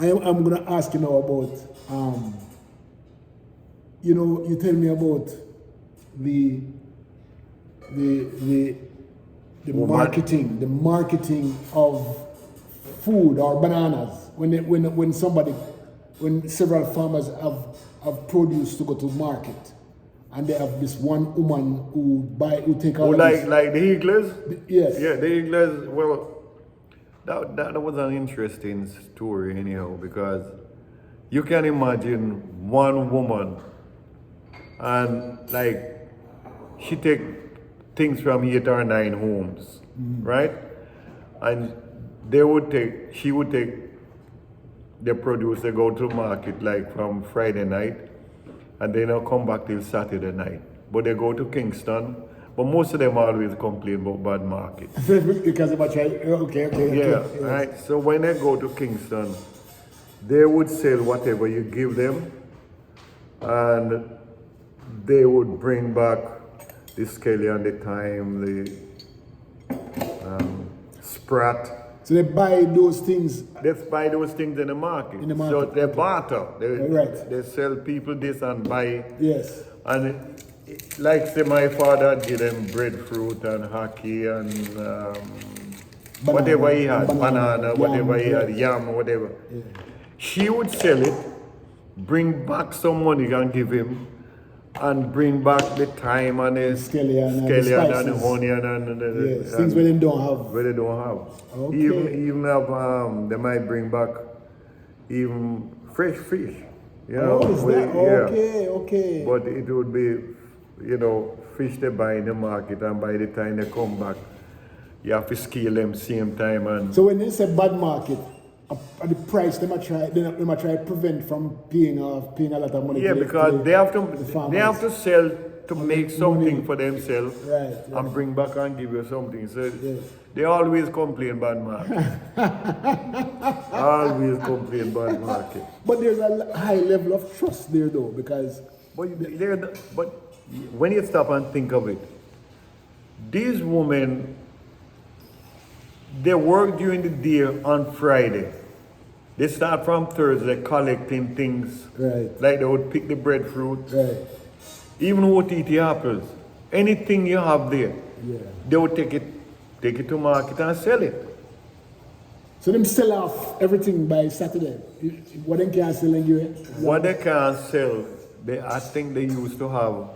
I'm going to ask you now about, you tell me about the marketing of food or bananas when several farmers have produce to go to market, and they have this one woman who take all like the higglers. Yes. Yeah, the higglers. Well, that was an interesting story anyhow, because you can imagine one woman and like she take things from 8 or 9 homes, right? And she would take the produce, they go to market like from Friday night, and they don't come back till Saturday night. But they go to Kingston, but most of them always complain about bad market. Because they might try, okay. Yeah, Yes. right. So when they go to Kingston, they would sell whatever you give them, and they would bring back the scallion, the thyme, the sprat. So they buy those things. They buy those things in the market. So they barter. They sell people this and buy. Yes. And like say my father did them breadfruit and hockey and whatever he had, banana, whatever he had, yam, whatever. Yeah. She would sell it, bring back some money and give him, and bring back the thyme and the scallion and the onion and the things where they don't have. Where they don't have. Okay. Even have they might bring back even fresh fish. You know. Oh, is that? Okay. But it would be, fish they buy in the market, and by the time they come back, you have to scale them same time. And so when they say bad market, the price they might try to prevent from paying a lot of money. Yeah, because they have to sell to make something money for themselves, right. And bring back and give you something. So they always complain bad market. Always complain bad market. But there's a high level of trust there though, because But when you stop and think of it, these women, they work during the day on Friday. They start from Thursday collecting things. Right. Like they would pick the breadfruit. right. Even who would eat the apples. Anything you have there, they would take it to market and sell it. So them sell off everything by Saturday. What they can't sell and give it? What they can't sell, I think they used to have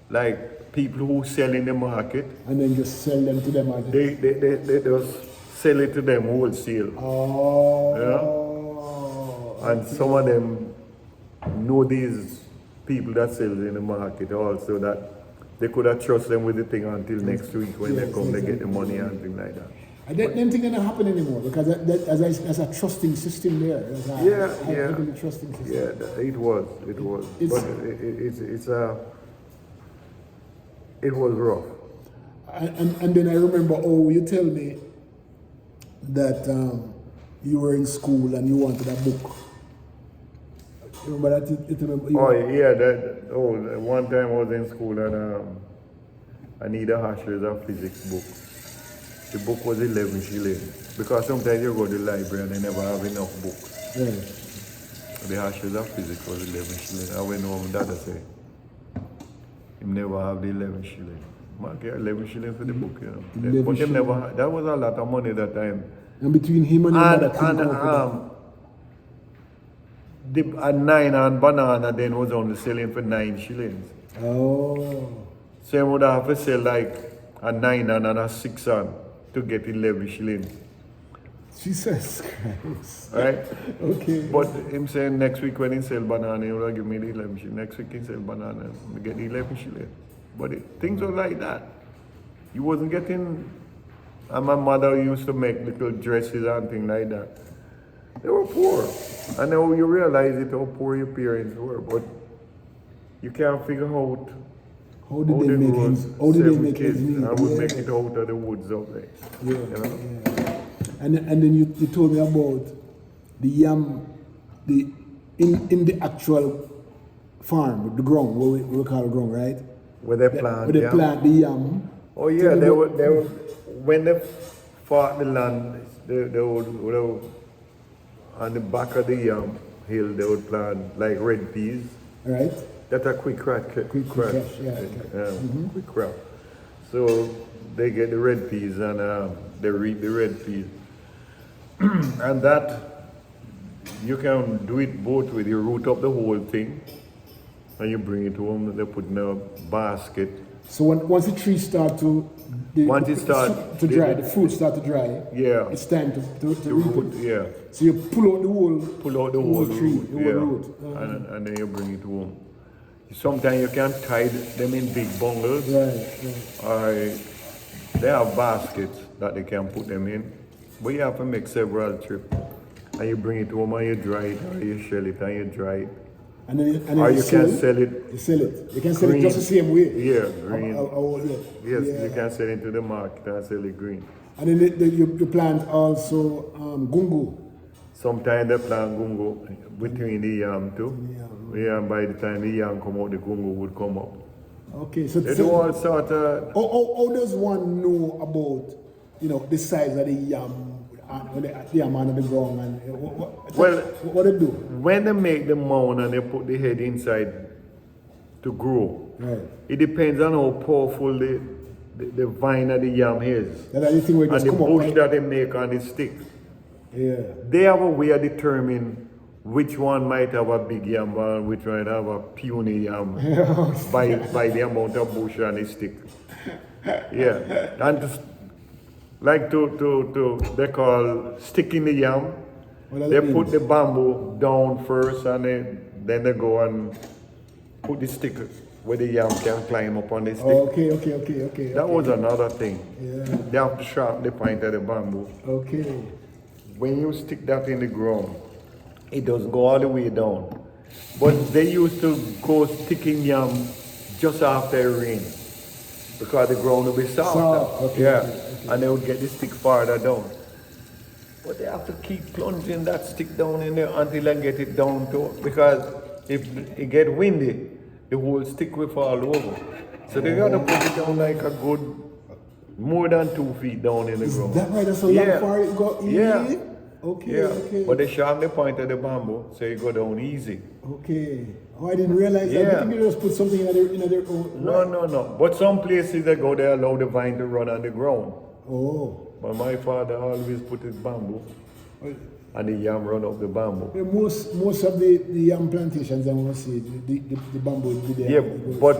like people who sell in the market. And then just sell them to them. They just sell it to them wholesale. Oh. Yeah? And some of them know these people that sell in the market also, that they could have trust them with the thing until next week when they come, they get the money and things like that. And that don't think that happen anymore, because as a trusting system there. Trusting system. Yeah, it was. But it was rough. And then I remember, you tell me that you were in school and you wanted a book. You remember that? One time I was in school and I need a higglers of physics book. The book was 11 shillings, because sometimes you go to the library and they never have enough books. Yeah. The higglers of physics was 11 shillings. I went home and Dad said, he never have the 11 shillings. Man, get 11 shillings for the book, But them never. That was a lot of money that time. And between him and your mother, a 9 and banana then was only selling for 9 shillings. Oh. So you would have to sell like a 9 and a 6 on to get 11 shillings. Jesus Christ. Right? Okay. But him saying next week when he sell banana, he will give me the 11 shillings. Next week he sell banana, I get the 11 shillings. But things were like that. You wasn't getting, and my mother used to make little dresses and things like that. They were poor. And now you realize it, how poor your parents were, but you can't figure out how did they make ends meet? I would make it out of the woods out there. Yeah. And then you told me about the yam, in the actual farm, the ground, what we call the ground, right? Where they plant the yam. Oh yeah, they were when they fought the land, they would on the back of the hill, they would plant like red peas. Right? That's a quick crop. Quick cash, yeah. Quick crop. So they get the red peas and they reap the red peas. And that, you can do it both with you root up the whole thing and you bring it home, they put in a basket. So once the trees start to dry, the fruits start to dry. Yeah. It's time to reap it. Yeah. So you pull out the whole tree, root, the whole root. and then you bring it home. Sometimes you can tie them in big bundles. Right. Or they have baskets that they can put them in. But you have to make several trips. And you bring it home and you dry it, or you shell it and you dry it. And then or you can sell it. You sell it. You can sell it just the same way. Yeah, green. Yes, yeah. you can sell it to the market and sell it green. And then you plant also gungo. Sometimes they plant gungo between the yam too. Yeah, and by the time the yam come out, the gungo would come up. Okay, so they do all sort of. How does one know about the size of the yam? The yam under the ground and what they do? When they make the mound and they put the head inside to grow, right. It depends on how powerful the vine of the yam is. That the thing where it and the come bush up, right? that they make on the stick. Yeah. They have a way of determining which one might have a big yam and which one might have a puny yam by the amount of bush on the stick. Yeah. And like they call sticking the yam. They put the bamboo down first and then they go and put the stick where the yam can climb up on the stick. Okay. That was another thing. Yeah. They have to sharpen the point of the bamboo. Okay. When you stick that in the ground, it doesn't go all the way down. But they used to go sticking yam just after it rain because the ground will be soft. Okay. And they would get the stick farther down. But they have to keep plunging that stick down in there until they get it down to, because if it get windy, the whole stick will fall over. So they got to put it down like a good, more than 2 feet down in the ground. Is that right? That's how far it got? Yeah. Okay. But they sharpen the point of the bamboo, so you go down easy. Okay. Oh, I didn't realize that. I think you just put something in their own. No. But some places they go, they allow the vine to run on the ground. Oh. But my father always put his bamboo, and the yam run up the bamboo. Yeah, most of the yam plantations, I want to say, the bamboo would be there. Yeah, but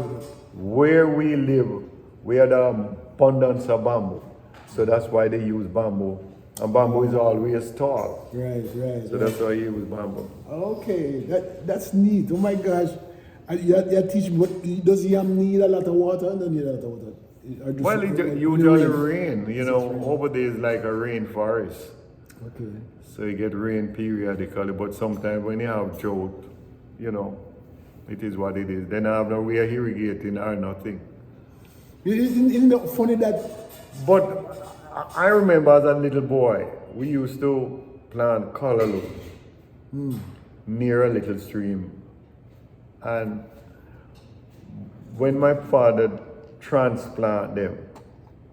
where we live, we had abundance of bamboo. So that's why they use bamboo. And bamboo is always tall. Right. So that's why you use bamboo. Okay, that's neat. Oh my gosh. You're teaching, but does yam need a lot of water? Doesn't need a lot of water? Well, it usually rain. Over there is like a rainforest. Okay. So you get rain periodically, but sometimes when you have drought, it is what it is. Then I have no way of irrigating or nothing. Isn't it funny that... But I remember as a little boy, we used to plant callaloo near a little stream. And when my father transplant them,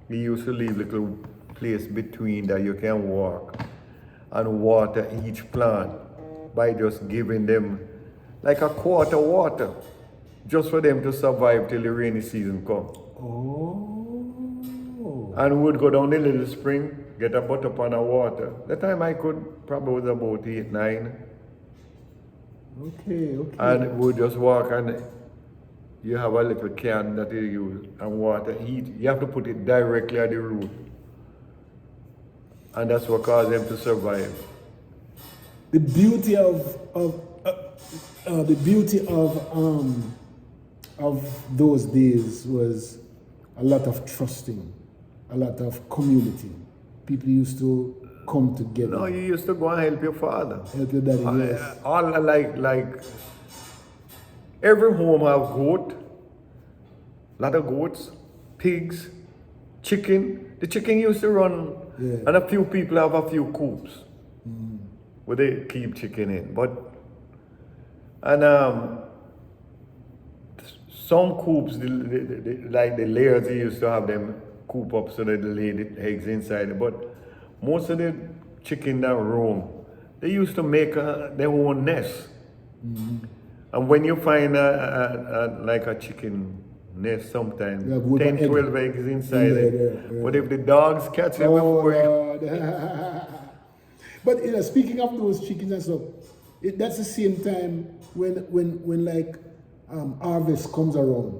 he used to leave little place between that you can walk and water each plant by just giving them like a quarter water just for them to survive till the rainy season comes. Oh. And we would go down the little spring, get a butt up on the water. That time I could, probably was about 8, 9. Okay. And we would just walk and you have a little can that you use and water heat. You have to put it directly at the root. And that's what caused them to survive. The beauty of those days was a lot of trusting, a lot of community. People used to come together. No, you used to go and help your father. Help your daddy, yes. All like every home have goat, lot of goats, pigs, chicken. The chicken used to run, and a few people have a few coops where they keep chicken in. Some coops, like the layers, they used to have them coop up so that they lay the eggs inside. But most of the chicken that roam, they used to make their own nest. And when you find like a chicken nest sometimes, Yeah, with 10, an egg. 12 eggs inside Yeah, it. yeah, yeah. But if the dogs catch them before you, God. But you know, speaking of those chickens and stuff, that's the same time when like harvest comes around.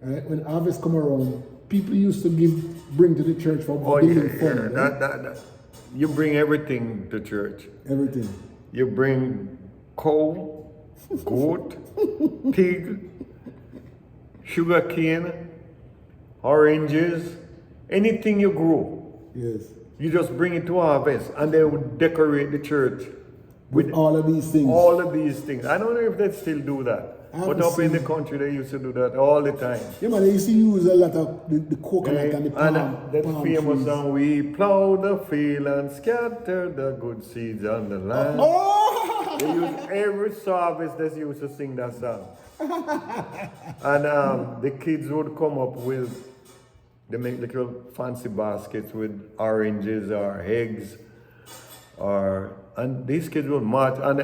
Right? When harvest come around, people used to bring to the church for oh building yeah, fund. Right? that. You bring everything to church. Everything. You bring cow, goat, pig, sugar cane, oranges, anything you grow. Yes. You just bring it to harvest and they would decorate the church With all of these things. all of these things. I don't know if they still do that. I But haven't up in the seen- country they used to do that all the time. Yeah, man, they used to use a lot of the coconut and the palm, that palm famous trees. song, we plow the field and scatter the good seeds on the land. Oh! They use every service they used to sing that song. And the kids would come up with, they make little fancy baskets with oranges or eggs, and these kids would march and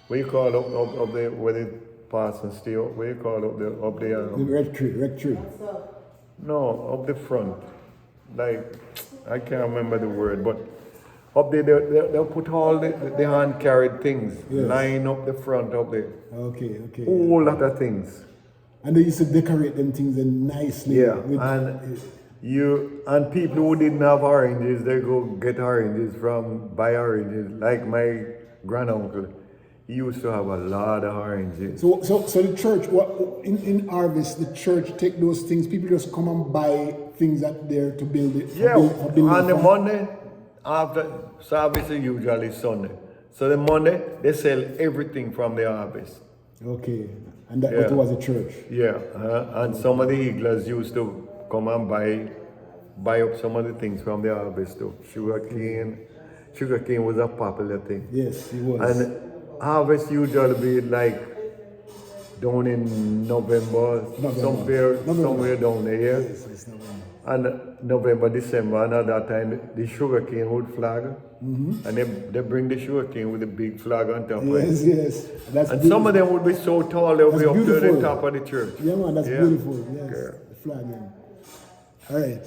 what you call up the where they pass and stay up, what you call up The the red tree. no, up the front. Like, I can't remember the word, but up there, they'll put all the hand carried things, Yes. line up the front up there. Okay. Whole lot of things. And they used to decorate them things and nicely. Yeah. with- And people who didn't have oranges, they go get oranges buy oranges. Like my granduncle, he used to have a lot of oranges. So the church, in harvest, the church take those things. People just come and buy things that there to build it. Yeah, for building on the farm. Monday, after service is usually Sunday. So the Monday, they sell everything from the harvest. Okay, and that Yeah. was a church. Yeah, and some of the higglers used to come and buy up some of the things from the harvest too. Sugar cane was a popular thing. Yes, it was. And harvest usually be like down in November. Somewhere down there. Yeah? Yes, it's November. And November, December, and at that time, the sugar cane would flag. And they bring the sugar cane with a big flag on top of it. Yes. That's And beautiful. some of them would be so tall, they would That's be up to the beautiful. top of the church. Yeah, man, that's Yeah. beautiful. Yes, Yeah. the flag. Yeah. All right.